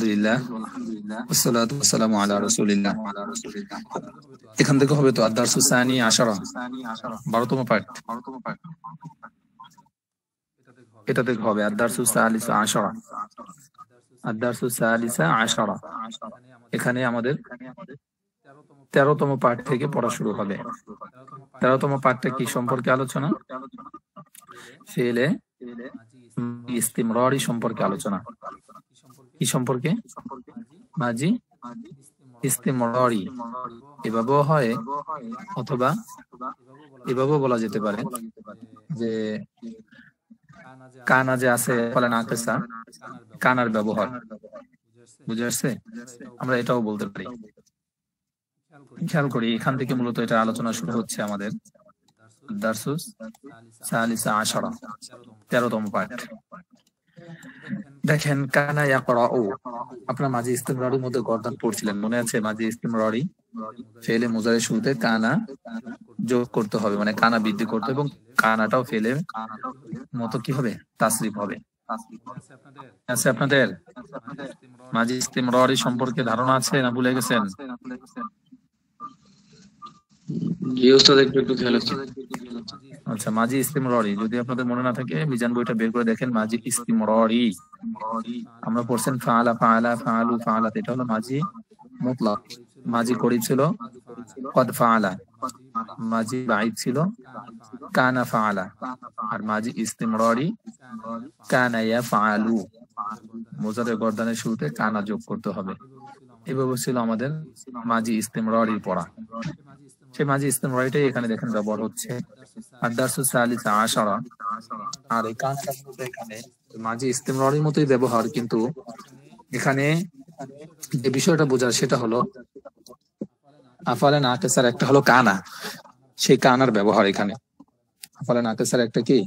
আলহামদুলিল্লাহ ওয়াসসালাতু ওয়াসসালামু আলা রাসূলিল্লাহ। এখান থেকে হবে তো আদ-দারসু সানি আশারা, 12তম পার্ট। এটা থেকে হবে আদ-দারসু সালিসা আশারা, আদ-দারসু সালিসা আশারা। এখানে আমাদের 13তম পার্ট থেকে পড়া শুরু হবে। 13তম পার্টটা কি সম্পর্কে আলোচনা? ফেলে ইস্তিমরারি সম্পর্কে আলোচনা। কি সম্পর্কে? মাজি ইস্তিমরারি। এভাবেও হয় অথবা এভাবেও বলা যেতে পারে যে কানা যে আছে ফলে নাকিসা, কানার ব্যবহার। বুঝে আসছে? আমরা এটাও বলতে পারি। খেয়াল করি, এখান থেকে মূলত এটা আলোচনা শুরু হচ্ছে আমাদের দারসুস সালিসা আশারা, 13তম পার্ট। দেখেন, কানা ইয়াকরাউ, আপনারা মাঝি ইস্তিমরারির মধ্যে গর্দান পড়ছিলেন, মনে আছে? মাঝি ইস্তিমরারি ফেলে মুজারের শুরুতে কানা যোগ করতে হবে, মানে কানা বৃদ্ধি করতে, এবং কানাটাও ফেলে মতো কি হবে? তাসরিফ হবে। আছে আপনাদের? মাঝি ইস্তিমরারি সম্পর্কে ধারণা আছে না ভুলে গেছেন? জি ওস্তাদ, একটু খেয়াল আছে। আচ্ছা, মাজি ইস্তিমরারি যদি আপনাদের মনে না থাকে মিজান বইটা বের করে দেখেন। মাজি ইস্তিমরারি আমরা পড়ছেন ফাআলা ফাআলা ফাআলু ফাআলাত, এটা হলো মাজি মুতলাক। মাজি করিব ছিল কদ ফাআলা, মাজি বাইদ ছিল কানা ফাআলা, আর মাজি ইস্তিমরারি কানা ইয়াফআলু। মুজারের গর্দানের শুরুতে কানা যোগ করতে হবে। এভাবে ছিল আমাদের মাজি ইস্তিমরারির পড়া। সেই মাজি ইস্তিমরারিটাই এখানে দেখেন ব্যবহার হচ্ছে আদ-দারসু সালিসা আশারা। আর এই কানাটা এখানে মাজি ইস্তিমরারির মতোই ব্যবহার, কিন্তু এখানে যে বিষয়টা বোঝার সেটা হলো আফআলে নাকিসার একটা হলো কানা, সেই কানার ব্যবহার এখানে। আফআলে নাকিসার একটা কি?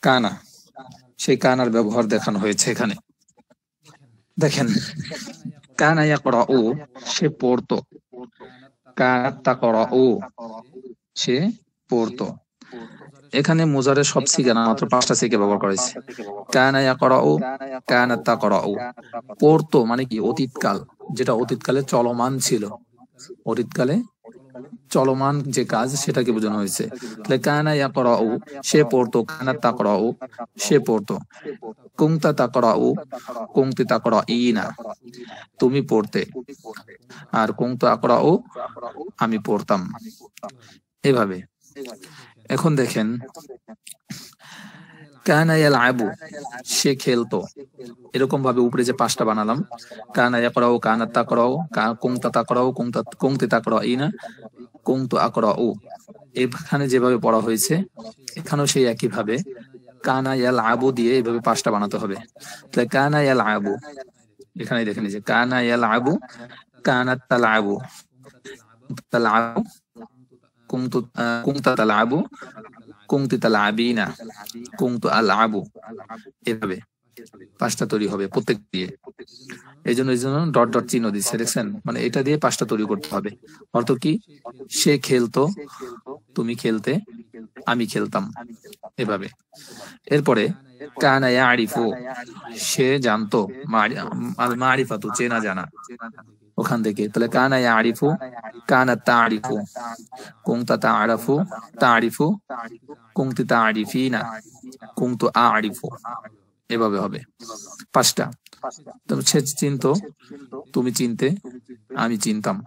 কানা, সেই কানার ব্যবহার দেখানো হয়েছে এখানে। দেখেন, কানা ইয়াকরাউ, সে পড়তো। কানাত তাকরাউ, সে পড়তো। এখানে মুজারের সব সিগা না, মাত্র 5টা সিগা ব্যবহার করেছে। কানা ইয়াকরাউ, কানাত তাকরাউ। পড়তো মানে কি? অতীতকাল, যেটা অতীতকালে চলমান ছিল। অতীতকালে চলমান যে কাজ সেটাকে বোঝানো হয়েছে। তাহলে কানা ইয়াকরাউ, সে পড়তো। কানাত তাকরাউ, সে পড়তো। কুনতা তাকরাউ, কুনতি তাকরাইনা, তুমি পড়তে। আর কুনতু আকরাউ, আমি পড়তাম। এভাবে। এখন দেখেন, কানা ইয়ালআবু, সে খেলতো। এরকম ভাবে উপরে যে 5টা বানালাম, কানা ইয়াকরাউ, কানাত তাকরাউ, কুনতা তাকরাউ, কুনতি তাকরাইনা, কুনতু আকরাউ। এখানে যেভাবে পড়া হয়েছে এখানেও সেই একই ভাবে কানা ইয়ালআবু দিয়ে এভাবে 5টা বানাতে হবে। তাহলে কানা ইয়ালআবু, এখানে দেখেন যে কানা ইয়ালআবু, কানাত তালআবু, তালআবু, কুনতা তালআবু, কুনতি তালআবিনা, কুনতু আলআবু। এভাবে 5টা তৈরি হবে প্রত্যেক দিয়ে। এই জন্য ডট ডট চিহ্ন দিচ্ছে, দেখছেন? মানে এটা দিয়ে 5টা তৈরি করতে হবে। অর্থ কি? সে খেলতো, তুমি খেলতে, আমি খেলতাম। এভাবে। এরপরে কানা ইয়ারিফু, সে জানতো। আল মারিফাতু, চেনা জানা, ওখান থেকে। তাহলে কানা ইয়ারিফু, কানাত তারিফু, কুনতা তারাফু, তারিফু, কুনতি তারিফিনা, কুনতু আরিফু। এভাবে হবে 5টা। তবে সে চিনতো, তুমি চিনতে, আমি চিনতাম।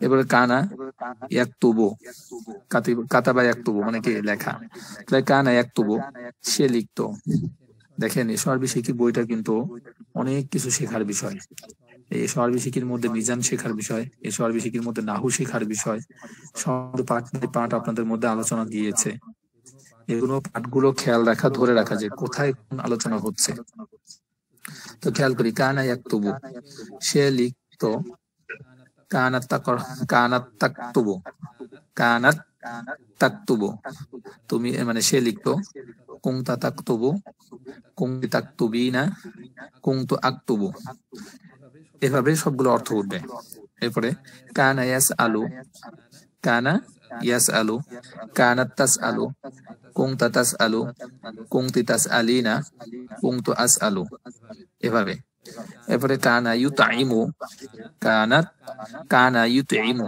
এবারে কানা ইয়াকতুবু, কাতাবা ইয়াকতুবু মানে কি? লেখা। তাহলে কানা ইয়াকতুবু, সে লিখতো। দেখেন, এই আরবি শিক্ষির বইটা কিন্তু অনেক কিছু শেখার বিষয়। এই আরবি শিক্ষির মধ্যে মিজান শেখার বিষয়, এই আরবি শিক্ষির মধ্যে নাহু শেখার বিষয়, সব পাঠ আপনাদের মধ্যে আলোচনা দিয়েছে। এগুলো পাঠগুলো খেয়াল রাখা, ধরে রাখা যে কোথায় কোন আলোচনা হচ্ছে। তো খেয়াল করি, কানা ইয়াকতুবু, সে লিখতো। কানাত তাকতুবু, কানাত তাকতুবু, তুমি মানে সে লিখতো। কুনতা তাকতুবু, কুনতি তাকতুবিনা, কুনতু আকতুবু। এভাবে সবগুলো অর্থ উঠবে। এরপরে কানা ইয়াসআলু, কানা ইয়াসআলু, কানাত তাসআলু, কুনতা তাসআলু, কুনতি তাসআলিনা, কুনতু আসআলু। এভাবে এরপরে কানা ইউতাইমু, কানাত, কানা ইউতাইমু।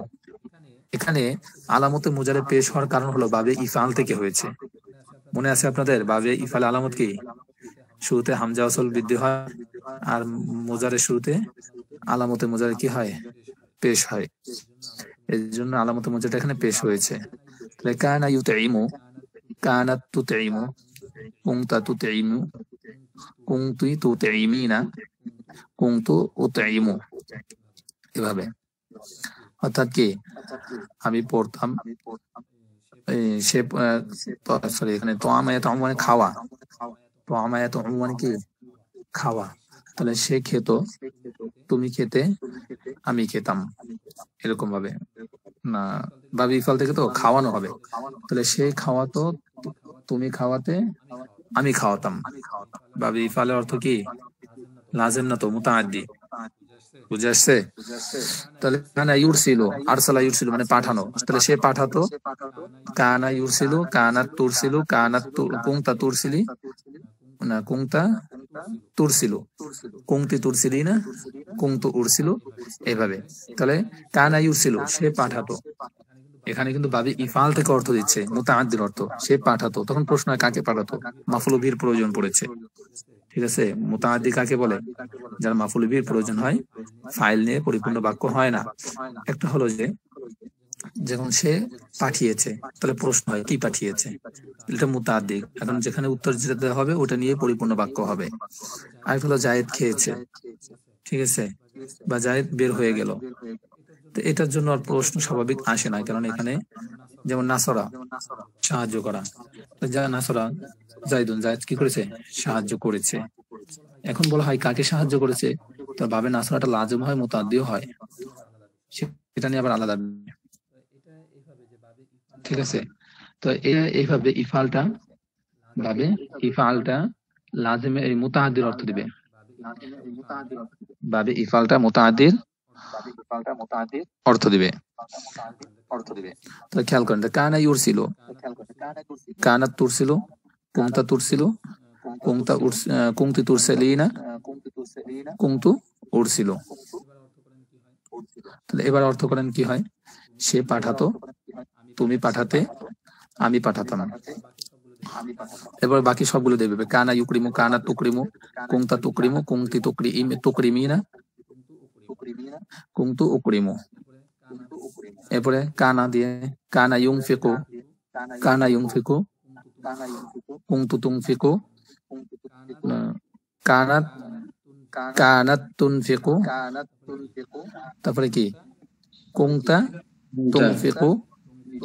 এখানে আলামতে মুজারে পেশ হওয়ার কারণ হলো বাবে ইফাল থেকে হয়েছে। মনে আছে আপনাদের বাবে ইফাল আলামত কি? শুরুতে হামজা ওয়াসল বৃদ্ধি হয়, আর মুজারের শুরুতে আলামতে মুজারে কি হয়? পেশ হয়। এর জন্য আলামতে মুজারটা এখানে পেশ হয়েছে। তাহলে কানা ইউতাইমু, কানাত তুতাইমু, কুনতা তুতাইমু, কুনতুই তুতাইমিনা, কুনতু উতাইমু। এভাবে অর্থাৎ কি আমি পড়তাম, সে সরি এখানে তোয়ামায়াত মানে খাওয়া, তোয়ামায়াত মানে কি খাওয়া। তাহলে সে খেত, তুমি খেতে, আমি খেতাম, এরকম ভাবে না ভাবি ইফাল থেকে তো খাওয়ানো হবে। তাহলে সে খাওয়াতো, তুমি খাওয়াতে, আমি খাওয়াতাম। ভাবি ইফালের অর্থ কি? লাজেম না তো, মুতাআদ্দি। বুঝে আসছে? তাহলে কানা ইউরসিলু, আরসালা ইউরসিলু মানে পাঠানো। তাহলে সে পাঠাতো, কানা ইউরসিলু, কানাত তুরসিলু, কানাত কুনতা তুরসিলি না কুনতা তুরসিলু, কুনতি তুরসিলিনা, কুনতু উরসিলু, এইভাবে। তাহলে কানা ইউরসিলু সে পাঠাতো, এখানে কিন্তু ভাবি ইফাল থেকে অর্থ দিচ্ছে, মুতাআদ্দির অর্থ। সে পাঠাতো, তখন প্রশ্ন হয় কাকে পাঠাতো? মাফউল বিহির প্রয়োজন পড়েছে। ঠিক আছে, মুতাআদ্দি কাকে বলে? যার মাফউল বিহির প্রয়োজন হয়, ফাইল নিয়ে পরিপূর্ণ বাক্য হয় না। একটা হলো যে যখন সে পাঠিয়েছে, তাহলে প্রশ্ন হয় কি পাঠিয়েছে, এটা মুতাআদ্দি। এখন যেখানে উত্তর যেতে হবে ওটা নিয়ে পরিপূর্ণ বাক্য হবে। আর হলো জায়েদ খেয়েছে, ঠিক আছে, বা জায়েদ বের হয়ে গেল। তো এটার জন্য আর প্রশ্ন স্বাভাবিক আসে না, কারণ এখানে যেমন নাসরা সাহায্য করা, যা নাসরা জাইদুন, জায়েদ কি করেছে? সাহায্য করেছে। এখন বলা হয় কাকে সাহায্য করেছে, তো ভাবে নাসরাটা লাজিম হয়, মুতাআদ্দিও হয়, সেটা নিয়ে আবার আলাদা। ঠিক আছে, তো এইভাবে ইফালটা ভাবে ইফালটা লাজিমে এই মুতাআদ্দির অর্থ দিবে, ভাবে ইফালটা মুতাআদ্দির অর্থ দিবে। তো খেয়াল করেন, কানা ইউরসিলু, কানাত তুরসিলু, কুনতা তুরসিলু, কুনতি তুরসিলিনা, কুনতু উরসিলু। তাহলে এবার অর্থ করেন কি হয়? সে পাঠাতো, তুমি পাঠাতে, আমি পাঠাতাম। এবার বাকি সবগুলো দেবে, কানা ইউকরিমু, কানা তুকরিমু, কুনতা তুকরিমু, কুনতি তুকরিমিনা, কুনতু উকরিমু। এরপরে কানা দিয়ে কানা ইউনফিকু, কানা ইউনফিকু, কুনতু তুনফিকু, কানাত, কানাত তুনফিকু। তারপরে কি? কুনতা তুনফিকু,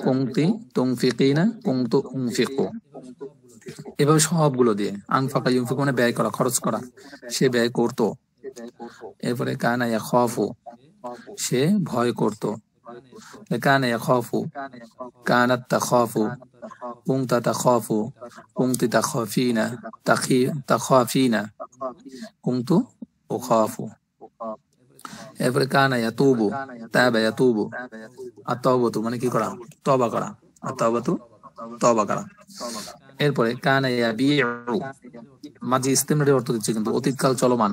কুনতি তুনফিকিনা, কুনতু উনফিকু। এভাবে সবগুলো দিয়ে আনফাকা ইউনফিকু মানে ব্যয় করা, খরচ করা, সে ব্যয় করতো। এরপরে কানা ইয়াখাফু, সে ভয় করতো। কানা ইয়াখাফু, কানাত তাখাফু, কুনতা তাখাফু, কুনতি তাখাফিনা, তাখাফিনা, কুনতু উখাফু। এরপরে কানা ইয়াতুবু, তাবা ইয়াতুবু, আত-তাওবাতু মানে কি করা? তওবা করা, আত-তাওবাতু তওবা করা। এরপরে কানা ইয়াবিউ, মাঝি ইস্তেমরারের অর্থ দিচ্ছে কিন্তু অতীতকাল চলমান।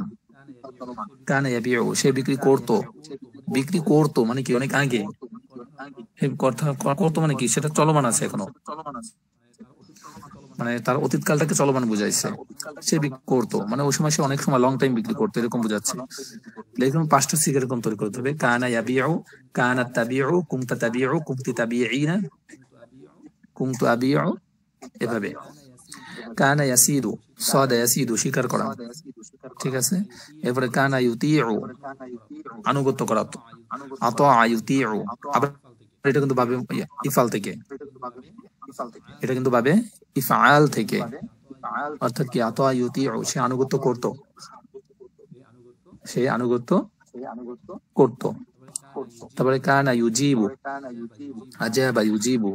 কানা ইয়াবিউ সে বিক্রি করতো, বিক্রি করতো মানে কি? অনেক আগে। করতো মানে কি? সেটা চলমান আছে এখনো, মানে তার অতীতকালটাকে চলমান বুঝাইছে। সে বিক্রি করতো মানে ওই সময় সে অনেক সময় লং টাইম বিক্রি করতো, এরকম বুঝাচ্ছে। এরকম পাঁচটা সিগ এরকম তৈরি করতে হবে। কানা ইয়াবিউ, কানাত তাবিউ, কুনতা তাবিউ, কুনতি তাবিঈনা, কুনতু আবিউ, এভাবে। কানা ইয়াসিদু, সাদা ইয়াসিদু শিকার করা, ঠিক আছে। এরপরে কানা ইউতিউ আনুগত্য করা, আতা ইউতিউ। আবার এটা কিন্তু ভাবে ইফাল থেকে, এটা কিন্তু ভাবে ইফআল থেকে, অর্থাৎ কি? আতা ইউতিউ সে আনুগত্য করতো, সে আনুগত্য করতো। তারপরে কানা ইউজিবু, আজাবা ইউজিবু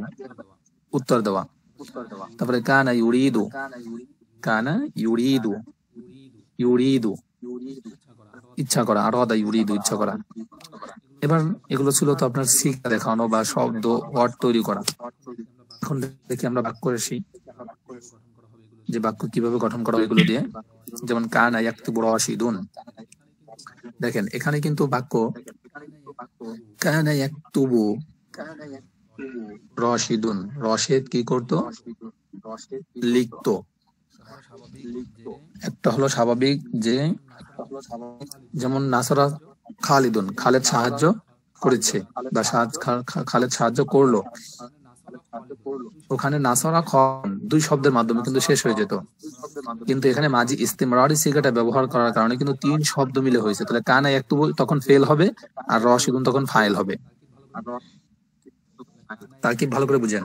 উত্তর দেওয়া। তারপরে কানা ইউরিদু, কানা ইউরিদু, ইউরিদু ইচ্ছা করা, আরাদা ইউরিদু ইচ্ছা করা। এবার এগুলো ছিল তো আপনার শিক্ষা দেখানো বা শব্দ ওয়ার্ড তৈরি করা। এখন দেখি আমরা বাক্য আসি, যে বাক্য কিভাবে গঠন করা হয় এগুলো দিয়ে। যেমন কানা ইয়াকতুবু রাশিদুন, দেখেন এখানে কিন্তু বাক্য কানা ইয়াকতুবু রশিদুন, রশেদ কি করতো? লিখতো। একটা হলো স্বাভাবিক যে যেমন নাসরা খালিদুন, খালেদ সাহায্য করেছে বা খালেদ সাহায্য করলো, ওখানে নাসরা খন দুই শব্দের মাধ্যমে কিন্তু শেষ হয়ে যেত, কিন্তু এখানে মাজি ইস্তিমরারি সিগাটা ব্যবহার করার কারণে কিন্তু তিন শব্দ মিলে হয়েছে। তাহলে কানা ইয়াকতুবু তখন ফেল হবে আর রশিদুন তখন ফাইল হবে। তারকিব ভালো করে বুঝেন।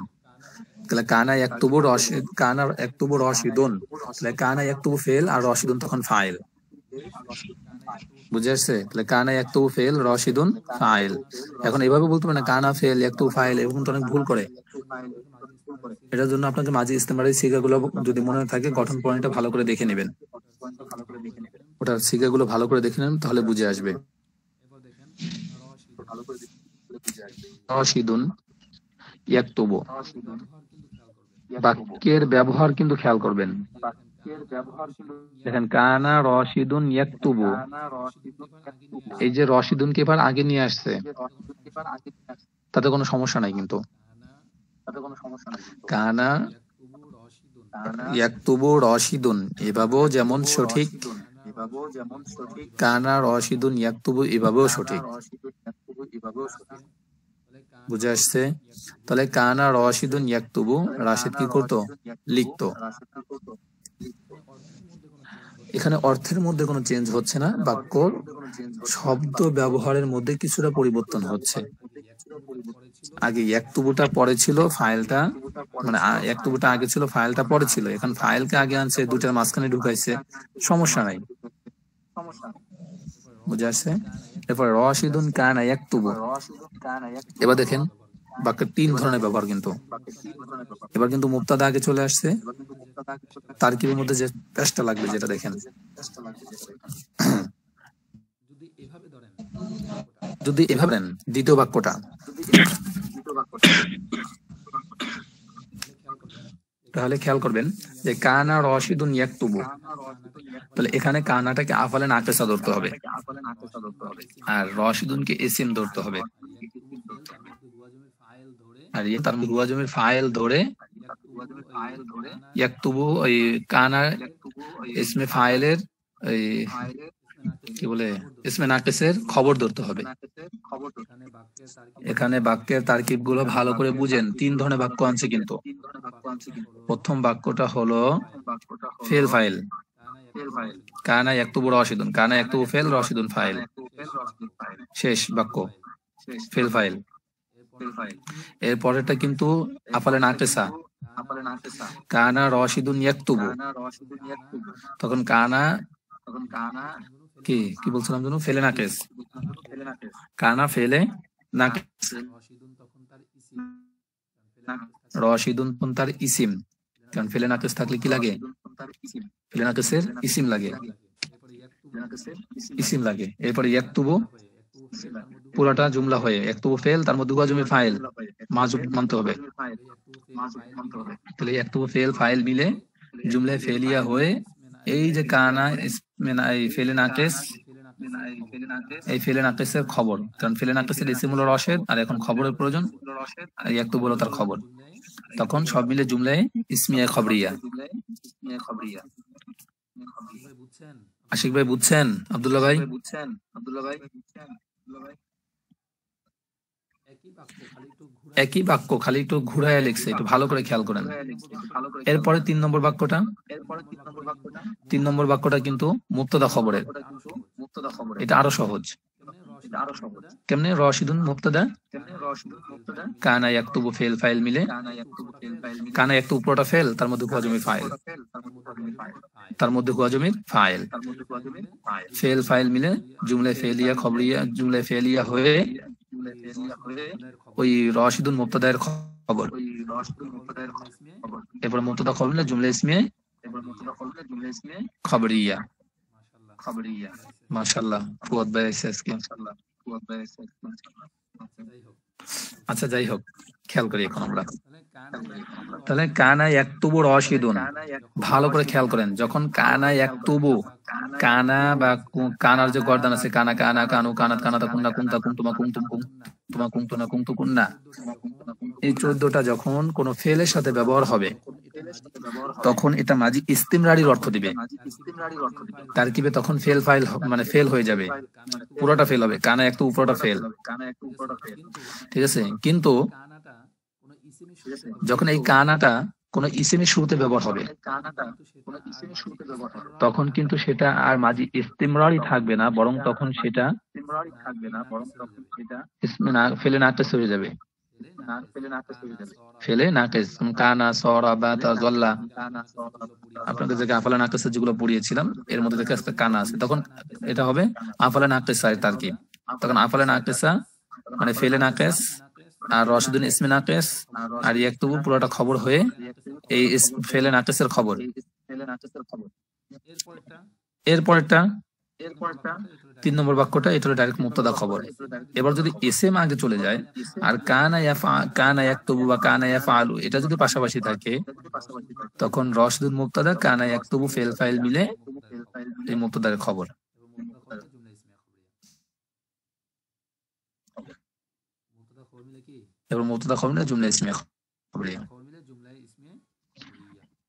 তাহলে কানা ইয়াকতুবু রশিদ, কানা ইয়াকতুবু রশিদুন, তাহলে কানা ইয়াকতুবু ফেল আর রশিদুন তখন ফাইল। বুঝে আসছে? তাহলে কানা ইয়াকতুবু ফেল রশিদুন ফাইল। এখন এভাবে বলতে পারে না কানা ফেল ইয়াকতুবু ফাইল, এরকম তো অনেক ভুল করে। এটার জন্য আপনাকে মাঝি ইস্তেমারি সিগাগুলো যদি মনে থাকে গঠন প্রণালীটা ভালো করে দেখে নেবেন, ওটার সিগাগুলো ভালো করে দেখে নেন, তাহলে বুঝে আসবে। রশিদুন ইয়াকতুবু, বাক্যের ব্যবহার কিন্তু খেয়াল করবেন। দেখেন কানা রশিদুন ইয়াকতুবু, এই যে রশিদুনকে এবার আগে নিয়ে আসছে, তাতে কোনো সমস্যা নাই। কিন্তু কানা ইয়াকতুবু রশিদুন এভাবেও যেমন সঠিক, কানা রশিদুন ইয়াকতুবু এভাবেও সঠিক। বুঝে আসছে? তাহলে কানা রশিদুন ইয়াকতুবু, রাশিদ কি করতো? লিখতো। এখানে অর্থের মধ্যে কোনো চেঞ্জ হচ্ছে না, বাক্য শব্দ ব্যবহারের মধ্যে কিছুটা পরিবর্তন হচ্ছে। আগে ইয়াকতুবুটা পরে ছিল, ফাইলটা মানে ইয়াকতুবুটা আগে ছিল, ফাইলটা পরে ছিল, এখন ফাইলকে আগে আনছে, দুটার মাঝখানে ঢুকাইছে, সমস্যা নাই। বুঝে আসছে? এরপর রশিদুন কানা ইয়াকতুবু, এবার দেখেন বাক্যের তিন ধরনের ব্যবহার কিন্তু। এবার কিন্তু মুবতাদা আগে চলে আসছে, তারকিবের মধ্যে যে পেশটা লাগবে যেটা দেখেন, যদি এভাবে নেন দ্বিতীয় বাক্যটা, তাহলে খেয়াল করবেন যে কানা রশিদুন ইয়াকতুবু, তাহলে এখানে কানাটাকে আফালে নাকেসা ধরতে হবে আর রশিদুনকে ইসিম ধরতে হবে, আর তার হুয়া জমির ফাইল ধরে ইয়াকতুবু ওই কানা ইসমে ফাইলের ওই কি বলে ইসমে নাকেসের খবর ধরতে হবে। এখানে বাক্যের তারকিব গুলো ভালো করে বুঝেন, তিন ধরনের বাক্য আছে কিন্তু। প্রথম বাক্যটা হলো ফেল ফাইল, কানা ইয়াকতুবু রশিদুন, কানা ইয়াকতুবু ফেল রশিদুন ফাইল, শেষ বাক্য ফেল ফাইল। এর পরেরটা কিন্তু আফালে নাকেসা, কানা রশিদুন ইয়াকতুবু, তখন কানা কি কি বলছিলাম যেন, ফেলে নাকেস, কানা ফেলে নাকেস, রশিদুন তার ইসিম, কারণ ফেলে নাকেস থাকলে কি লাগে? ফেলে নাকেসের ইসিম লাগে, ইসিম লাগে। এরপরে ইয়াকতুবু পুরাটা জুমলা হয়ে ইয়াকতুবু ফেল, তার মধ্যে হুয়া জমির ফাইল মাযুব মানতে হবে, তাহলে ইয়াকতুবু ফেল ফাইল মিলে জুমলায় ফেলিয়া হয়ে এই যে কানা ফেলে নাকেস, এই ফেলে নাকেসের খবর, কারণ ফেলে নাকেসের ইসিম হলো রশেদ আর এখন খবরের প্রয়োজন, ইয়াকতুবু হলো তার খবর, তখন সব মিলে জুমলায় ইসমিয়া খবরিয়া। আশিক ভাই বুঝছেন? আব্দুল্লাহ ভাই একই বাক্য খালি একটু ঘুরাইয়া লিখছে, একটু ভালো করে খেয়াল করেন। এরপরে তিন নম্বর বাক্যটা, তিন নম্বর বাক্যটা কিন্তু মুবতাদা খবরের, এটা আরো সহজ। কেমনে? রশিদুন মুবতাদা, কানা ইয়াকতুবু ফেল ফাইল মিলে, কানা ইয়াকতুবু পুরোটা ফেল, তার মধ্যে হুয়া জমির ফাইল, তার মধ্যে হুয়া জমির ফাইল, ফেল ফাইল মিলে জুমলায় ফেলিয়া খবরিয়া, জুমলায় ফেলিয়া হয়ে ওই রশিদুন মুবতাদার খবর, এরপর মুবতাদা খবর মিলে জুমলা ইসমিয়ে খবরিয়া। মাশাআল্লাহ, ফুয়াদ ভাই এসে আজকে। আচ্ছা যাই হোক, খেয়াল করি এখন আমরা তাহলে কানা ইয়াকতুবু রাশিদুন, ভালো করে খেয়াল করেন, যখন কানা ইয়াকতুবু, কানা বা কানার যে গর্দান আছে, কানা কানা কানু কানাত কানাতা কুন্না কুনতা কুনতুমা কুনতুম কুনতুমা কুনতুনা কুনতু কুন্না, এই 14টা যখন কোন ফেলের সাথে ব্যবহার হবে তখন এটা মাজি ইস্তিমরারির অর্থ দিবে। তারকিবে তখন ফেল ফাইল মানে ফেল হয়ে যাবে, পুরোটা ফেল হবে, কানা একটু পুরোটা ফেল, ঠিক আছে। কিন্তু যখন এই কানাটা কোন ইসিমের শুরুতে ব্যবহার হবে তখন কিন্তু সেটা আর মাজি ইস্তিমরারি থাকবে না, বরং তখন সেটা ফেলে নাকস হয়ে যাবে, ফেলে নাকেস। কানা সরা বা তাজল্লা, আপনাদের যে আফালা নাকেসের যেগুলো পড়িয়েছিলাম এর মধ্যে দেখে কানা আছে, তখন এটা হবে আফালা নাকেসা তারকিব। তখন আফালা নাকেসা মানে ফেলে নাকেস আর রশিদুন ইসমে নাকেস আর ইয়াকতুবু পুরোটা খবর হয়ে এই ফেলে নাকেসের খবর। এরপরটা 3 নম্বর বাক্যটা, এটা হলো ডাইরেক্ট মুবতাদা খবর। এবার যদি এসএম আগে চলে যায় আর কানা ইয়াকতুবু বা কানা ইয়াফআলু এটা যদি পাশাপাশি থাকে তখন রশিদুন মুবতাদা, কানা ইয়াকতুবু ফেল ফাইল মিলে এই মুবতাদার খবর। এবার মুবতাদা খবর মিলে জুমলা ইসমিয়া খবরিয়া।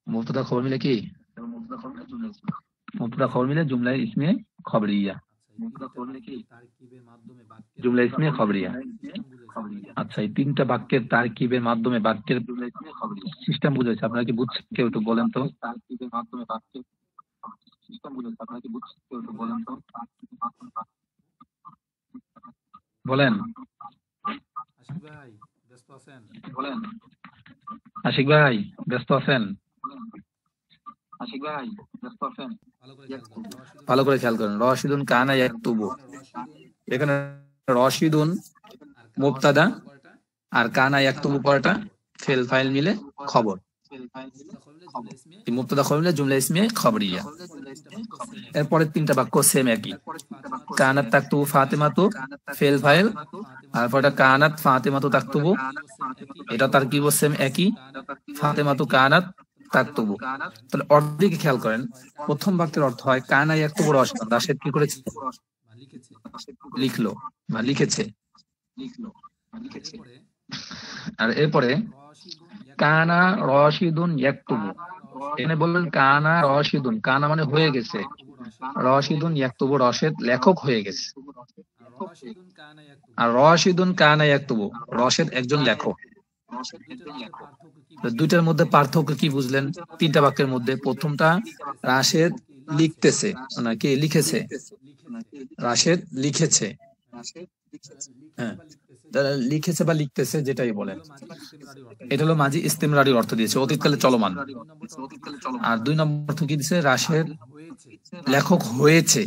মুবতাদা খবর মিলে কি? মুবতাদা খবর মিলে জুমলা ইসমিয়া খবরিয়া, জুমলা ইসমিয়া খবরিয়া। আচ্ছা, এই 3টা বাক্যের তারকিবের মাধ্যমে বাক্যের সিস্টেম বুঝাইছে, আপনারা কি বুঝছেন? কেউ একটু বলেন তো। তারকিবের মাধ্যমে বাক্যের সিস্টেম বুঝাইছে, আপনারা কি বুঝছেন? কেউ একটু বলেন তো। বলেন আশিক ভাই, ব্যস্ত আছেন? ভালো করে খেয়াল করেন, রশিদুন কানা ইয়াকতুবু, এখানে রশিদুন মুবতাদা আর কানা ইয়াকতুবু পরটা ফেল ফাইল মিলে খবর। মুবতাদা খবর মিলে জুমলা ইসমিয়া খবরিয়া। এরপরে 3টা বাক্য সেম একই, কানাত তাকতুবু ফাতিমাতু ফেল ফাইল, আর পরটা কানাত ফাতিমাতু তাকতুবু, এটা তার কি সেম একই, ফাতিমাতু কানাত তাকতুবু। তাহলে অর্ধেকে খেয়াল করেন, প্রথম বাক্যের অর্থ হয় কানা ইয়াকতুবু রাশিদুন, রাশিদ কি করেছে? লিখলো বা লিখেছে। আর এরপরে কানা রশিদুন ইয়াকতুবু, এখানে বললেন কানা রশিদুন, কানা মানে হয়ে গেছে, রশিদুন ইয়াকতুবু রশিদ লেখক হয়ে গেছে, আর রশিদুন কানা ইয়াকতুবু রশিদ একজন লেখক। দুইটার মধ্যে পার্থক্য কি বুঝলেন? 3টা বাক্যের মধ্যে প্রথমটা রাশেদ লিখতেছে নাকি লিখেছে, রাশেদ লিখেছে, হ্যাঁ লিখেছে বা লিখতেছে যেটাই বলেন, এটা হলো মাজি ইস্তিমরারি অর্থ দিয়েছে, অতীতকালে চলমান। আর 2 নম্বর অর্থ কি দিয়েছে? রাশেদ লেখক হয়েছে,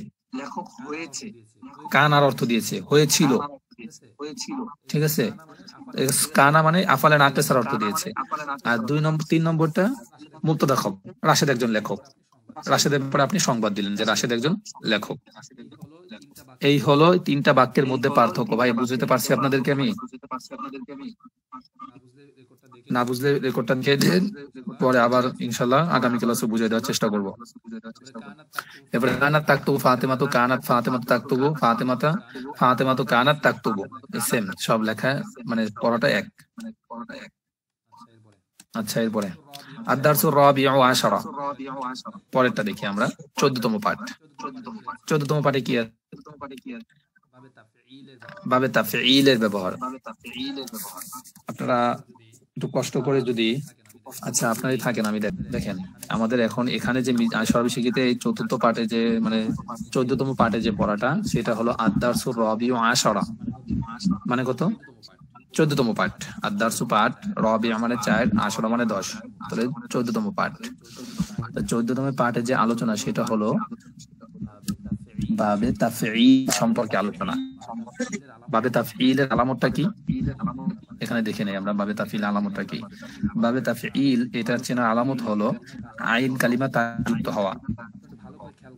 কানার অর্থ দিয়েছে হয়েছিল, ঠিক আছে। কানা মানে আফালে নাকেসার অর্থ দিয়েছে। আর 3 নম্বরটা মুবতাদা খবর, রাশেদ একজন লেখক, রাশেদের ব্যাপারে আপনি সংবাদ দিলেন যে রাশেদ একজন লেখক। এই হলো 3টা বাক্যের মধ্যে পার্থক্য। ভাই বুঝতে পারছি আপনাদেরকে আমি? না বুঝলে রেকর্ডটা দেখে দেন, পরে আবার ইনশাআল্লাহ আগামী ক্লাসে বুঝিয়ে দেওয়ার চেষ্টা করব। এবারে কানাত তাকতুবু ফাতিমাতু কানাত ফাতিমাতু তাকতুবু ফাতিমাতু কানাত তাকতুবু, সেম সব লেখা মানে পড়াটা এক। আচ্ছা, এরপরে আদ-দারসুর রাবিউ আশারা, পরেরটা দেখি আমরা, 14তম পাঠ। 14তম পাঠে কি আছে? বাবে তাফঈলের ব্যবহার। আপনারা একটু কষ্ট করে যদি, আচ্ছা আপনারই থাকেন, আমি দেখেন আমাদের এখন এখানে যে সর্বশিক্ষিতে এই 4র্থ পাঠে যে মানে 14তম পাঠে যে পড়াটা, সেটা হলো আদ-দারসুর রাবিউ আশারা, মানে কত? 14তম পাঠ। আদ-দারসু পাঠ, রাবিউ মানে 4, আশারা মানে 10, তাহলে 14তম পাঠ। 14তম পাঠে যে আলোচনা সেটা হলো বাবে তাফঈল সম্পর্কে আলোচনা। বাবে তাফঈলের আলামতটা কি এখানে দেখে নেই আমরা। বাবে তাফঈল আলামতটা কি? বাবে তাফঈল এটার চেনার আলামত হলো আইন কালিমা তাসদীদ হওয়া।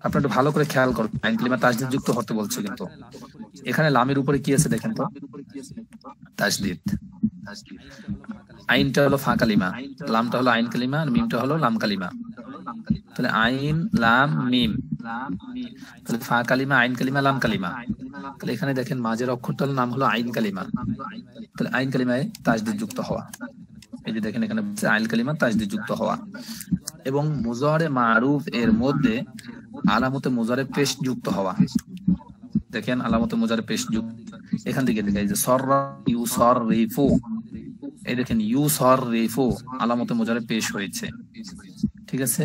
আপনারা একটু ভালো করে খেয়াল করুন, আইন কালিমা তাসদীদ যুক্ত হতে বলছে, কিন্তু এখানে লামের উপরে কি আছে দেখেন তো? তাসদীদ। আইনটা হলো ফা কালিমা, লামটা হলো আইন কালিমা, আর মিমটা হলো লাম কালিমা। তাহলে আইন লাম মিম, তাহলে ফা কালিমা আইন কালিমা লাম কালিমা। তাহলে এখানে দেখেন মাঝের অক্ষরটা নাম হলো আইন কালিমা। তাহলে আইন কালিমায় তাজদিদ যুক্ত হওয়া, এই যে দেখেন এখানে আইন কালিমা তাজদিদ যুক্ত হওয়া। এবং মুজারে মারুফ এর মধ্যে আলামতে মুজারে পেশ যুক্ত হওয়া। দেখেন আলামতে মুজারে পেশ যুক্ত, এখান থেকে দেখা যায় যে সররা ইউসাররিফু, এই দেখেন ইউসাররিফু আলামতে মুজারে পেশ হয়েছে। ঠিক আছে,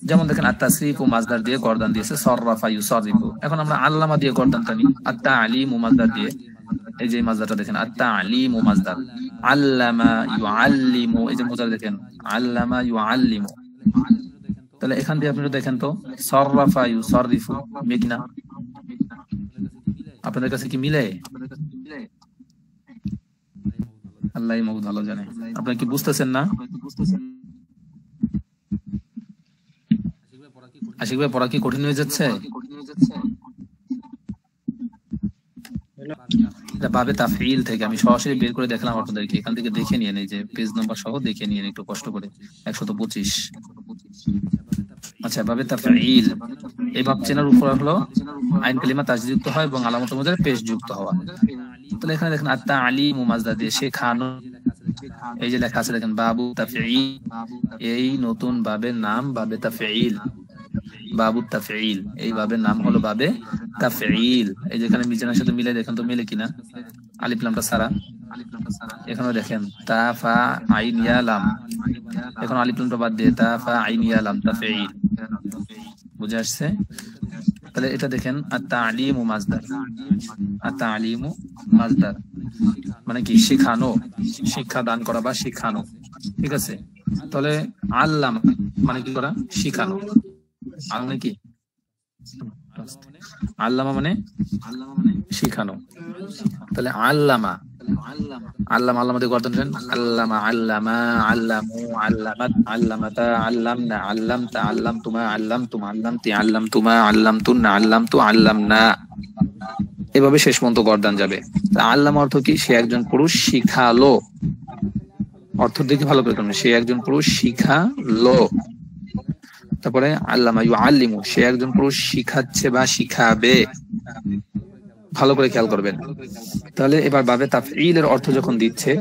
যেমন দেখেন আত-তাসরিফু মাজদার দিয়ে গর্দান দিয়েছে সররাফা ইউসাররিফু। এখন আমরা আল্লামা দিয়ে গর্দানটা নিই, আত-তা'লিমু মাজদার দিয়ে, এই যে মাজদারটা দেখেন আত-তা'লিমু মাজদার, আল্লামা ইউআল্লিমু, এই যে মুজারে দেখেন আল্লামা ইউআল্লিমু। তাহলে এখান দিয়ে আপনারা দেখেন তো সররাফা ইউসাররিফু মিলে না? আপনাদের কাছে কি মিলে? আল্লাহই বহুত ভালো জানে। আপনারা কি বুঝতেছেন না? আশিক ভাই পড়া কি কঠিন হয়ে যাচ্ছে? বাবে তাফঈল থেকে আমি সরাসরি বের করে দেখলাম আপনাদেরকে, এখান থেকে দেখে নিয়ে নেই যে পেজ নাম্বার সহ দেখে নিয়ে একটু কষ্ট করে 125। আচ্ছা, বাবে তাফঈল এই ভাব চেনার উপর হলো আইন কালিমা তাজদিদ হয় এবং আলামত মুজারে পেশ যুক্ত হওয়া। তাহলে এখানে দেখেন আত-তা'লিমু মাজদার দিয়ে শেখানো, এই যে লেখা আছে দেখেন বাবু তাফঈল, এই নতুন বাবের নাম বাবে তাফঈল, বাবু তাফঈল, এই বাবের নাম হলো বাবে তাফঈল। এই যেখানে মিজানের সাথে মিলে দেখেন তো মিলে কিনা, আলিফ লামটা সারা, এখানে দেখেন তা ফা আইন ইয়া লাম, এখন আলিফ লামটা বাদ দিয়ে তা ফা আইন ইয়া লাম তাফঈল। বুঝে আসছে? তাহলে এটা দেখেন আত-তা'লিমু মাজদার, আত-তা'লিমু মাজদার মানে কি শেখানো, শিক্ষা দান করা বা শেখানো। ঠিক আছে, তাহলে আল্লামা মানে কি করা, শেখানো। আর মানে কি আল্লামা মানে শেখানো। তাহলে আল্লামা, আল্লামা আল্লামাতে গর্দন দেন, আল্লামা আল্লামা আল্লামু আল্লামাত আল্লামাতা আল্লামনা আল্লামতা আল্লামতুমা আল্লামতুম আল্লামতি আল্লামতুমা আল্লামতুন্না আল্লামতু আল্লামনা, এভাবে শেষ পর্যন্ত গর্দান যাবে। আল্লামা অর্থ কি? সে একজন পুরুষ শিখালো, অর্থ দেখে ভালো করে সে একজন পুরুষ শিখালো। তারপরে আল্লামা ইউআল্লিমু, সে একজন পুরুষ শিখাচ্ছে বা শিখাবে, ভালো করে খেয়াল করবেন। তাহলে এবার বাবে তাফঈলের অর্থ যখন দিচ্ছে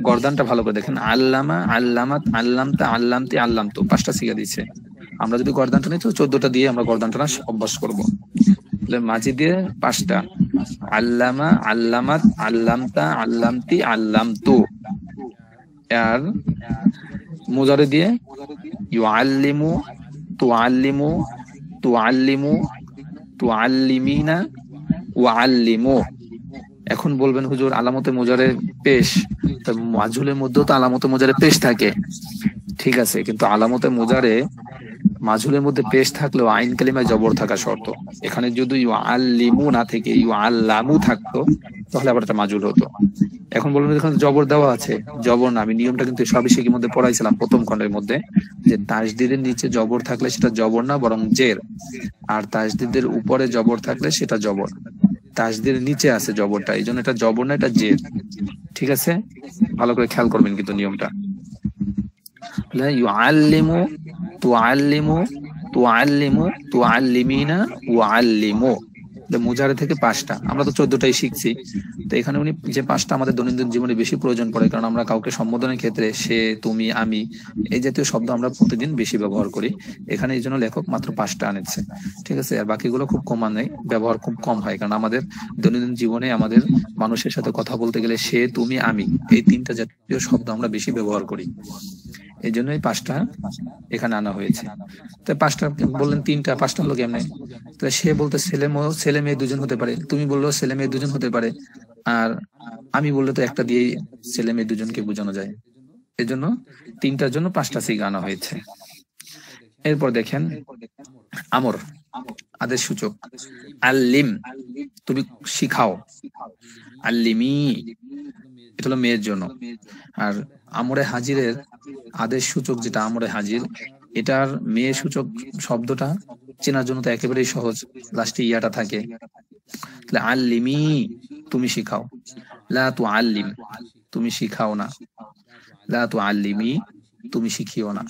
গর্দানটা ভালো করে দেখেন, আল্লামা আল্লামাত আল্লামতা আল্লামতি আল্লামতু, 5টা সিগা দিচ্ছে। আমরা যদি গর্দানটা নিই তো 14টা দিয়ে আমরা গর্দানটা অভ্যাস করব। তাহলে মাঝি দিয়ে 5টা, আল্লামা আল্লামাত আল্লামতা আল্লামতি আল্লামতু, আর মুজারে দিয়ে ইউআল্লিমু তুআল্লিমু তুআল্লিমু তুআল্লিমিনা ওয়াআল্লিমু। এখন বলবেন হুজুর আলামতে মুজারে পেশ, তো মাজহুলের মধ্যেও তো আলামতে মুজারে পেশ থাকে। ঠিক আছে, কিন্তু আলামতে মুজারে মাজহুলের মধ্যে পেশ থাকলেও আইন কালিমায় জবর থাকা শর্ত। এখানে যদি ইউআল্লিমু না থেকে ইউআল্লামু থাকতো তাহলে আবার এটা মাজহুল হতো। এখন বলবেন এখানে জবর দেওয়া আছে, জবর না। আমি নিয়মটা কিন্তু সবিশেষের মধ্যে পড়াইছিলাম প্রথম খণ্ডের মধ্যে, যে তাসদীদের নিচে জবর থাকলে সেটা জবর না বরং জের, আর তাসদীদের উপরে জবর থাকলে সেটা জবর। তাসদীদের নিচে আছে জবরটা, এই জন্য এটা জবর না, এটা জের। ঠিক আছে, ভালো করে খেয়াল করবেন কিন্তু নিয়মটা। ইউআল্লিমু তুআল্লিমু তুআল্লিমু তুআল্লিমিনা ওয়াআল্লিমু, মুজারে থেকে 5টা, আমরা তো 14টাই শিখছি। তো এখানে উনি যে 5টা আমাদের দৈনন্দিন জীবনে বেশি প্রয়োজন পড়ে, কারণ আমরা কাউকে সম্বোধনের ক্ষেত্রে সে তুমি আমি এই জাতীয় শব্দ আমরা প্রতিদিন বেশি ব্যবহার করি। এখানে এই জন্য লেখক মাত্র 5টা আনেছে। ঠিক আছে, আর বাকিগুলো খুব কম আনে, ব্যবহার খুব কম হয়, কারণ আমাদের দৈনন্দিন জীবনে আমাদের মানুষের সাথে কথা বলতে গেলে সে তুমি আমি এই 3টা জাতীয় শব্দ আমরা বেশি ব্যবহার করি। এই জন্যই 5টা এখানে আনা হয়েছে। তো 5টা বললেন, 3টা 5টা হলো কেমনে? তাহলে সে বলতে ছেলে মেয়ে দুজন হতে পারে, তুমি বললো ছেলে মেয়ে দুজন হতে পারে, আর আমি বললে তো একটা দিয়েই ছেলে মেয়ে দুজনকে বোঝানো যায়। এই জন্য 3টার জন্য 5টা সিগা আনা হয়েছে। এরপর দেখেন আমর, আদেশ সূচক। আল্লিম, তুমি শিখাও। আল্লিমি, এটা হলো মেয়ের জন্য। আর আমরে হাজিরের আদেশ সূচক যেটা আমরে হাজির, এটার মেয়ে সূচক শব্দটা চেনার জন্য তো একেবারেই সহজ, লাস্টে ইয়াটা থাকে। তাহলে আল্লিমি, তুমি শিখাও। লা তুআল্লিম, তুমি শিখাও না। লা তুআল্লিমি, তুমি শিখিও না।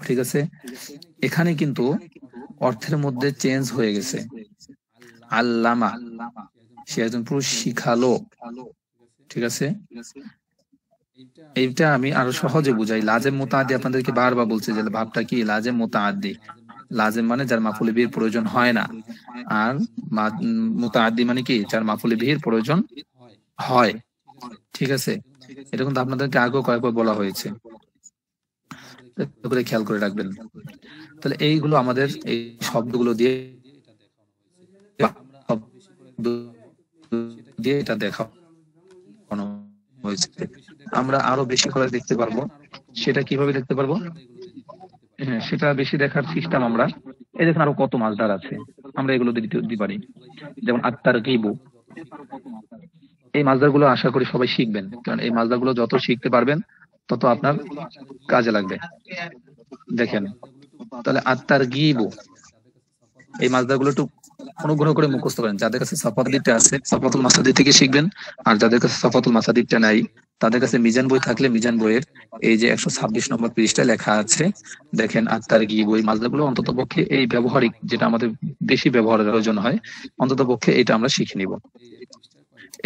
ঠিক আছে, এখানে কিন্তু অর্থের মধ্যে চেঞ্জ হয়ে গেছে। আল্লামা, সে একজন পুরুষ, শিখালো। ঠিক আছে, এইটা আমি আরো সহজে বুঝাই। লাজেম মুতাআদ্দি আপনাদেরকে বারবার বলছে যে ভাবটা কি, লাজেম মুতাআদ্দি। লাজেম মানে যার মাফুলে বিহির প্রয়োজন হয় না, আর মুতাআদ্দি মানে কি, যার মাফুলে বিহির প্রয়োজন হয়। ঠিক আছে, এটা কিন্তু আপনাদেরকে আগেও কয়েকবার বলা হয়েছে, খেয়াল করে রাখবেন। তাহলে এইগুলো আমাদের এই শব্দগুলো দিয়ে এটা দেখানো হয়েছে। আমরা আরো বেশি করে দেখতে পারবো। সেটা কিভাবে দেখতে পারবো? হ্যাঁ, সেটা বেশি দেখার সিস্টেম আমরা, এই দেখুন আরো কত মাছদার আছে, আমরা এগুলো দিতে পারি। যেমন আত-তারগীবু, এই মাছদার গুলো আশা করি সবাই শিখবেন, কারণ এই মাছদার গুলো যত শিখতে পারবেন তত আপনার কাজে লাগবে। দেখেন, তাহলে আত-তারগীবু, এই মাছদার গুলো একটু অনুগ্রহ করে মুখস্থ করেন। যাদের কাছে সাফাতুলটা আছে সাফাতুল মাসাদির থেকে শিখবেন, আর যাদের কাছে সাফাতুল মাসাদিরটা নাই তাদের কাছে মিজান বই থাকলে মিজান বইয়ের এই যে 126 নম্বর পৃষ্ঠায় লেখা আছে, দেখেন আত-তারগীব, এই মাছদাগুলো অন্তত পক্ষে এই ব্যবহারিক, যেটা আমাদের বেশি ব্যবহারের প্রয়োজন হয়, অন্তত পক্ষে এটা আমরা শিখে নিব।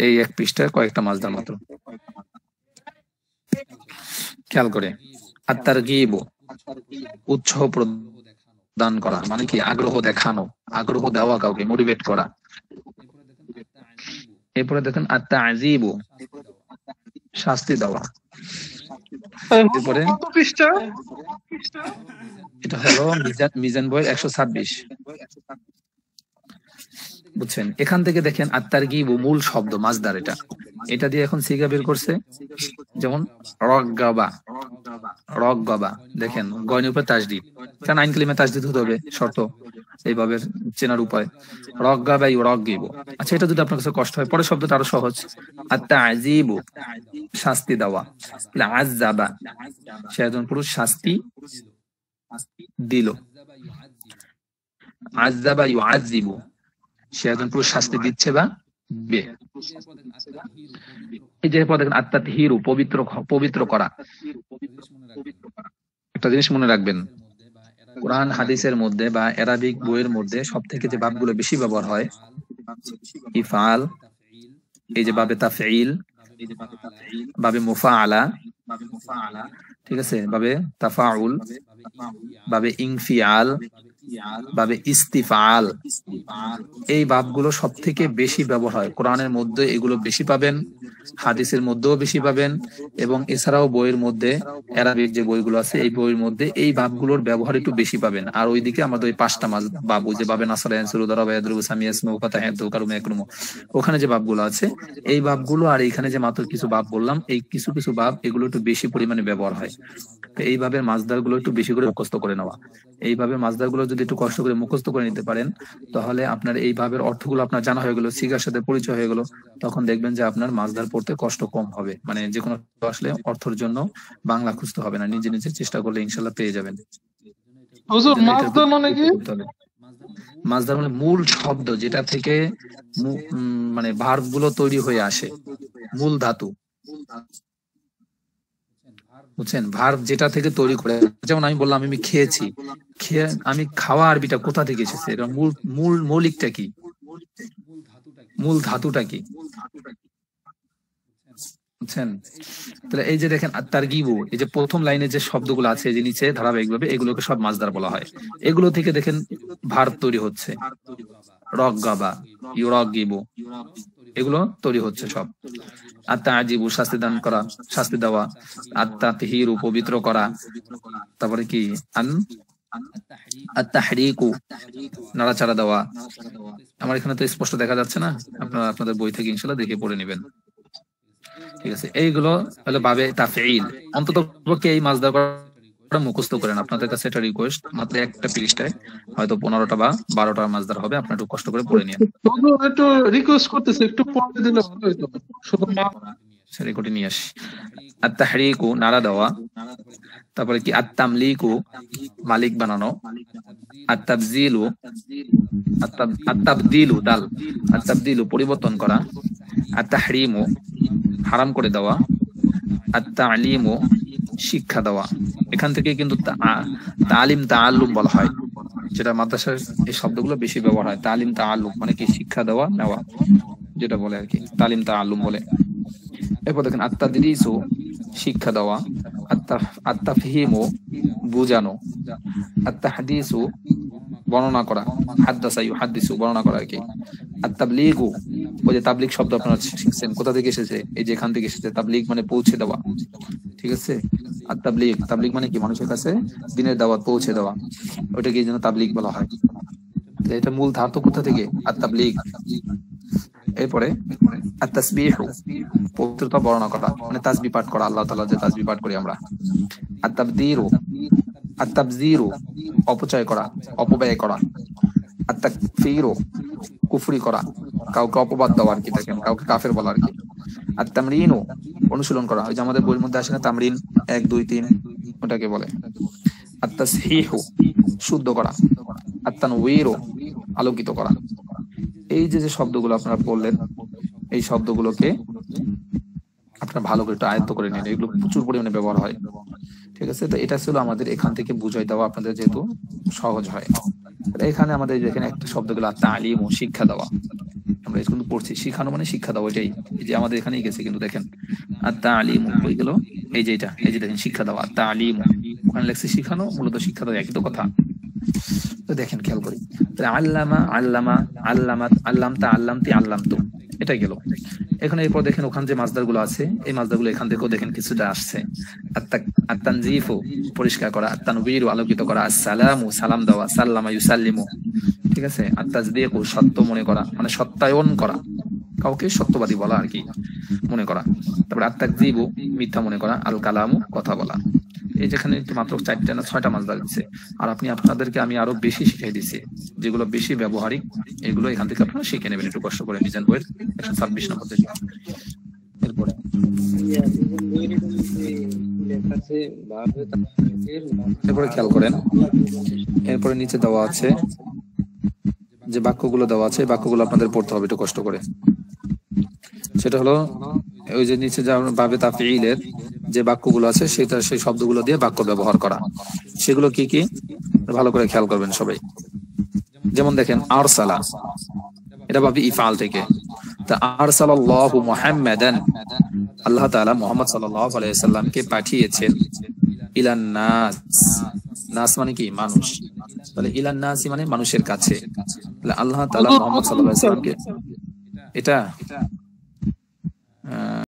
এই এক পৃষ্ঠায় কয়েকটা মাছদার মাত্র, খেয়াল করে। আত-তারগীব, উৎসাহ প্রদান করা, মানে কি আগ্রহ দেখানো, আগ্রহ দেওয়া, কাউকে মোটিভেট করা। এরপরে দেখেন আত-তা'যীব, শাস্তি দেওয়া। এরপরে এটা হলো মিজান বই 126, বুঝছেন? এখান থেকে দেখেন আত-তারগীব মূল শব্দ মাসদার, এটা দিয়ে এখন সিগা বের করছে। যেমন রগ্গাবা, রগ্গাবা, দেখেন গয়নের উপর তাসদিদ, কারণ আইন কালিমে তাসদিদ হতে হবে, শর্ত এইভাবে চেনার উপায়। রগ্গাবা ইউরাগগিবু। আচ্ছা, এটা যদি আপনার কাছে কষ্ট হয়, পরের শব্দটা আরো সহজ। আত-তা'যীব, শাস্তি দেওয়া। আযযাবা, সে একজন পুরুষ শাস্তি দিল। আযযাবা ইউআযযিবু, সে একজন পুরুষ শাস্তি দিচ্ছে বা দিবে। এই যে পরে দেখেন আত-তাতহীরু, পবিত্র করা। একটা জিনিস মনে রাখবেন, কোরআন হাদিসের মধ্যে বা আরবিক বইয়ের মধ্যে সবথেকে যে বাবগুলো বেশি ব্যবহার হয়, ইফআল, এই যে বাবে তাফঈল, বাবে মুফাআলা, ঠিক আছে, বাবে তাফাউল, বাবে ইনফিআল, বাবে ইস্তিফআল, এই বাবগুলো সবথেকে বেশি ব্যবহার হয় কোরআনের মধ্যে। এগুলো বেশি পাবেন, হাদিসের মধ্যেও বেশি পাবেন, এবং এছাড়াও বইয়ের মধ্যে, আরবিক যে বইগুলো আছে এই বইয়ের মধ্যে এই বাবগুলোর ব্যবহার একটু বেশি পাবেন। আর ওইদিকে আমাদের ওই 5টা বাবু, যে বাবে নাসারা আনসুরু দারাবা ইয়াদরুবু সামিয়াসমু ফাতাহাদু কারুমা ইয়াকরুমু, ওখানে যে বাবগুলো আছে এই বাবগুলো, আর এখানে যে মাত্র কিছু বাব বললাম, এই কিছু কিছু বাব এগুলো একটু বেশি পরিমাণে ব্যবহার হয়। তো এইভাবে মাসদার গুলো একটু বেশি করে মুখস্থ করে নেওয়া। এইভাবে মাসদার গুলো যদি একটু কষ্ট করে মুখস্থ করে নিতে পারেন, তাহলে আপনার এই ভাবের অর্থগুলো আপনার জানা হয়ে গেল, সিগার সাথে পরিচয় হয়ে গেল, তখন দেখবেন যে আপনার মাসদার পড়তে কষ্ট কম হবে। মানে যে কোনো আসলে অর্থের জন্য বাংলা খুঁজতে হবে না, নিজে নিজে চেষ্টা করলে ইনশাল্লাহ পেয়ে যাবেন। হুজুর মাসদার মানে কি? মাসদার মানে মূল শব্দ, যেটা থেকে মানে ভার্ব গুলো তৈরি হয়ে আসে, মূল ধাতু, বুঝছেন? ভার্ব যেটা থেকে তৈরি করে, যেমন আমি বললাম আমি খেয়েছি, আমি খাওয়া আরবিটা কোথা থেকে এসেছে, এটা মৌলিকটা কি, মূল ধাতুটা কি, বুঝছেন? তাহলে এই যে দেখেন আত-তারগীবু, এই যে প্রথম লাইনে যে শব্দগুলো আছে যে নিচে ধারাবাহিকভাবে, এগুলোকে সব মাসদার বলা হয়। এগুলো থেকে দেখেন ভার্ব তৈরি হচ্ছে, রগ্গাবা, ইউরাগগিবু, এগুলো তৈরি হচ্ছে সব। আত-তা'যীবু, শাস্তি দান করা, শাস্তি দেওয়া। আত-তাতহীরু, পবিত্র করা। তারপরে কি আত-তাহরীকু, নাড়াচাড়া দেওয়া। আমার এখানে তো স্পষ্ট দেখা যাচ্ছে না, আপনারা আপনাদের বই থেকে ইনশাআল্লাহ দেখে পড়ে নেবেন। ঠিক আছে, এইগুলো হলো বাবে তাফঈল। অন্তত পক্ষে এই মাসদার মুখস্থ করেন, আপনাদের কাছে এটা রিকোয়েস্ট। মাত্র একটা পৃষ্ঠায় হয়তো 15টা বা 12টা মাসদার হবে, আপনারা একটু কষ্ট করে পড়ে নিন। একটু রিকোয়েস্ট করতেছি, একটু পড়ে দিলে ভালো হতো। শুধু রেকর্ডে নিয়ে আসি। আত-তাহরীকু, নাড়া দেওয়া। তারপরে কি আত-তামলীকু, মালিক বানানো। আত-তাবযীলু, আত-তাবদীলু, দাল, আত-তাবদীলু, পরিবর্তন করা। আত-তাহরীমু, হারাম করে দেওয়া। আত-তা'লীমু, শিক্ষা দেওয়া। এখান থেকে কিন্তু তালিম তাআল্লুম বলা হয়, যেটা মাদ্রাসার এই শব্দগুলো বেশি ব্যবহার হয়। তালিম তাআল্লুম মানে কি শিক্ষা দেওয়া নেওয়া, যেটা বলে আর কি তালিম তাআল্লুম বলে। এরপর দেখেন আত-তাদরিসু শিক্ষা দেওয়া, আত-তাফহিমু বুঝানো, আত-তাহদিসু বর্ণনা করা, হাদ্দাসা ইউহাদ্দিসু বর্ণনা করা আর কি। আত-তাবলীগু ওই যে তাবলীগ শব্দ আপনারা শিখছেন, কোথা থেকে এসেছে? এই যে এখান থেকে এসেছে। তাবলীগ মানে পৌঁছে দেওয়া, ঠিক আছে? আত-তাবলীগ, তাবলীগ মানে কি মানুষের কাছে দ্বীনের দাওয়াত পৌঁছে দেওয়া, ওইটাকে এই জন্য তাবলীগ বলা হয়। এটা মূল ধাতু কোথা থেকে? আত-তাবলীগ। এরপরে আত-তাসবিহু পবিত্রতা বর্ণনা করা, মানে তাসবিহ পাঠ করা, আল্লাহ তাআলা যে তাসবিহ পাঠ করি আমরা। আত-তাবযীরু, আত-তাবযীরু অপচয় করা, অপব্যয় করা। আত-তাকফীরু কুফরি করা, কাউকে অপবাদ দেওয়া আর কি, দেখেন কাউকে কাফের বলা আর কি। আত-তামরিনু অনুশীলন করা, ওই যে আমাদের বইয়ের মধ্যে আসে না তামরিন 1 2 3, ওটাকে বলে। আত-তাসহিহু শুদ্ধ করা। আত-তানওয়ীরু আলোকিত করা। এই যে যে শব্দগুলো আপনারা পড়লেন, এই শব্দগুলোকে আপনারা ভালো করে একটু আয়ত্ত করে নিন, এগুলো প্রচুর পরিমাণে ব্যবহার হয়, ঠিক আছে? তো এটা ছিল আমাদের এখান থেকে বুঝাই দেওয়া, আপনাদের যেহেতু সহজ হয়। এখানে আমাদের যেখানে একটা শব্দগুলো তালিম ও শিক্ষা দেওয়া, আমরা কিন্তু পড়ছি, শিখানো মানে শিক্ষা দেওয়া, এটাই এই যে আমাদের এখানেই গেছে কিন্তু দেখেন আত-তালিম হয়ে গেল, এই যে এটা, এই যে দেখেন শিক্ষা দেওয়া, তালিম ওখানে লেখছে শিখানো, মূলত শিক্ষা দেওয়া একই তো কথা। তো দেখেন খেয়াল করি, আল্লামা আল্লামা আল্লামাত আল্লামতা আল্লামতি আল্লামতু, এটা গেল। এখন এরপর দেখেন ওখানে যে মাসদার গুলো আছে, এই মাসদার গুলো এখান থেকেও দেখেন কিছুটা আসছে। আত-তানজিফু পরিষ্কার করা, আত-তানবীরু আলোকিত করা, আসসালামু সালাম দেওয়া, সাল্লামা ইউসাল্লিমু, ঠিক আছে? আত-তাজদীকু সত্য মনে করা, মানে সত্যায়ন করা, কাউকে সত্যবাদী বলা আর কি, মনে করা। তারপরে আত-তাকযীবু মিথ্যা মনে করা, আল-কালামু কথা বলা। এই যেখানে মাত্র 4টা না 6টা মাসদার দিচ্ছে, আর আপনাদেরকে আমি আরো বেশি শিখাই দিচ্ছি, যেগুলো বেশি ব্যবহারিক, এগুলো এখান থেকে আপনারা শিখে নেবেন একটু কষ্ট করে, মিজান বইয়ের 126 নম্বর থেকে। এরপরে খেয়াল করেন, এরপরে নিচে দেওয়া আছে যে বাক্যগুলো দেওয়া আছে, বাক্যগুলো আপনাদের পড়তে হবে একটু কষ্ট করে। সেটা হলো ওই যে নিচে যা বাবে তাফঈলের যে বাক্যগুলো আছে, সেটা সেই শব্দগুলো দিয়ে বাক্য ব্যবহার করা। সেগুলো কি কি ভালো করে খেয়াল করবেন সবাই। যেমন দেখেন আরসালা, এটা বাবে ইফআল থেকে। তা আরসালাল্লাহু মুহাম্মাদান, আল্লাহ তাআলা মুহাম্মদ সাল্লাল্লাহু আলাইহি সাল্লামকে পাঠিয়েছেন। ইলান নাস, নাস মানে কি? মানুষ। তাহলে ইলান নাসি মানে মানুষের কাছে। তাহলে আল্লাহ তাআলা মুহাম্মদ সাল্লাল্লাহু আলাইহি সাল্লামকে, এটা